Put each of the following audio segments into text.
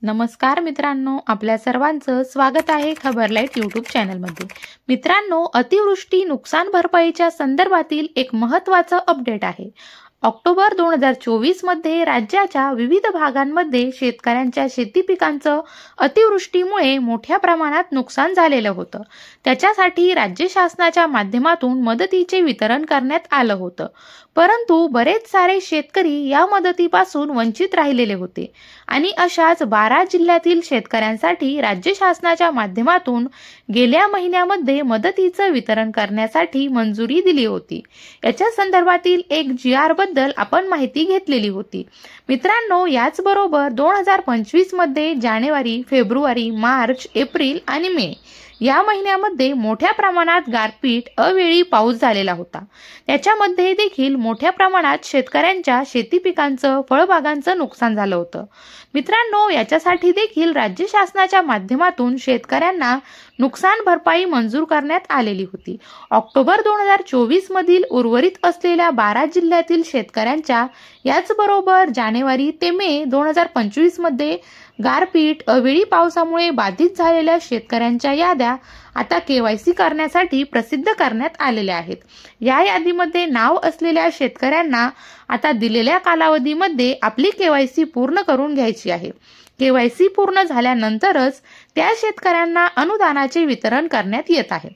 नमस्कार मित्रांनो, आपल्या सर्वांचं स्वागत आहे खबरलाईट यूट्यूब चॅनलमध्ये। मित्रांनो, अतिवृष्टी नुकसान भरपाईच्या संदर्भातील एक महत्त्वाचं अपडेट आहे। ऑक्टोबर 2024 मध्ये राज्याच्या विविध भागांमध्ये शेतकऱ्यांच्या शेती पिकांचं अतिवृष्टीमुळे मोठ्या प्रमाणात नुकसान झालेलं होतं। त्याच्यासाठी राज्य शासनाच्या माध्यमातून मदतीचे वितरण करण्यात आलं होतं, परंतु बरेच सारे शेतकरी या मदतीपासून वंचित राहिलेले होते आणि अशाच 12 जिल्ह्यातील शेतकऱ्यांसाठी राज्य शासनाच्या माध्यमातून गेल्या महिन्यामध्ये मदतीचं वितरण करण्यासाठी मंजुरी दिली होती। याच्या संदर्भातील एक GR बद्दल आपण माहिती घेतलेली होती। मित्रांनो, याचबरोबर 2025 मध्ये जानेवारी, फेब्रुवारी, मार्च, एप्रिल आणि मे या महिन्यामध्ये मोठ्या प्रमाणात गारपीट, अवेळी पाऊस झालेला होता। त्याच्यामध्ये देखील मोठ्या प्रमाणात शेतकऱ्यांच्या शेती पिकांचं, फळबागांचं नुकसान झालं होतं। मित्रांनो, याच्यासाठी देखील राज्य शासनाच्या माध्यमातून शेतकऱ्यांना नुकसान भरपाई मंजूर करण्यात आलेली होती। ऑक्टोबर 2024 मधील उर्वरित असलेल्या 12 जिल्ह्यातील शेतकऱ्यांच्या, याचबरोबर जानेवारी ते मे 2025 मध्ये गारपीट, अवेळी पावसामुळे बाधित झालेल्या शेतकऱ्यांच्या याद्या आता KYC करण्यासाठी प्रसिद्ध करण्यात आलेल्या आहेत। या यादीमध्ये नाव असलेल्या शेतकऱ्यांना आता दिलेल्या कालावधीमध्ये आपली KYC पूर्ण करून घ्यायची आहे। KYC पूर्ण झाल्यानंतरच त्या शेतकऱ्यांना अनुदानाचे वितरण करण्यात येत आहे।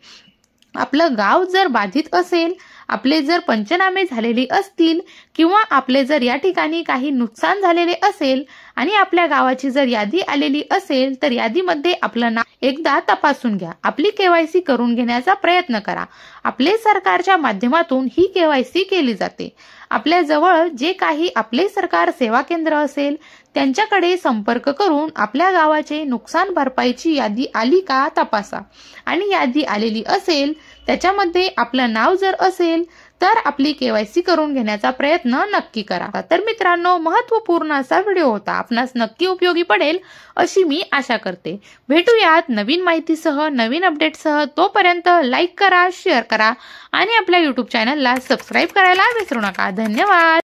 आपलं गाव जर बाधित असेल, आपले जर पंचनामे झालेले असतील किंवा आपले जर या ठिकाणी काही नुकसान झालेले असेल आणि आपल्या गावाची जर यादी आलेली असेल, तर यादीमध्ये आपलं नाव एकदा तपासून घ्या। आपली KYC करून घेण्याचा प्रयत्न करा। आपले सरकारच्या माध्यमातून ही KYC केली जाते। आपल्या जवळ जे काही आपले सरकार सेवा केंद्र असेल त्यांच्याकडे संपर्क करून आपल्या गावाचे नुकसान भरपाईची यादी आली का तपासा आणि यादी आलेली असेल, त्याच्यामध्ये आपलं नाव जर असेल तर आपली KYC करून घेण्याचा प्रयत्न नक्की करा। तर मित्रांनो, महत्त्वपूर्ण असा व्हिडिओ होता, आपणास नक्की उपयोगी पडेल अशी मी आशा करते। भेटूयात नवीन माहितीसह, नवीन अपडेटसह। तोपर्यंत लाईक करा, शेअर करा आणि आपल्या YouTube चॅनलला सबस्क्राईब करायला विसरू नका। धन्यवाद।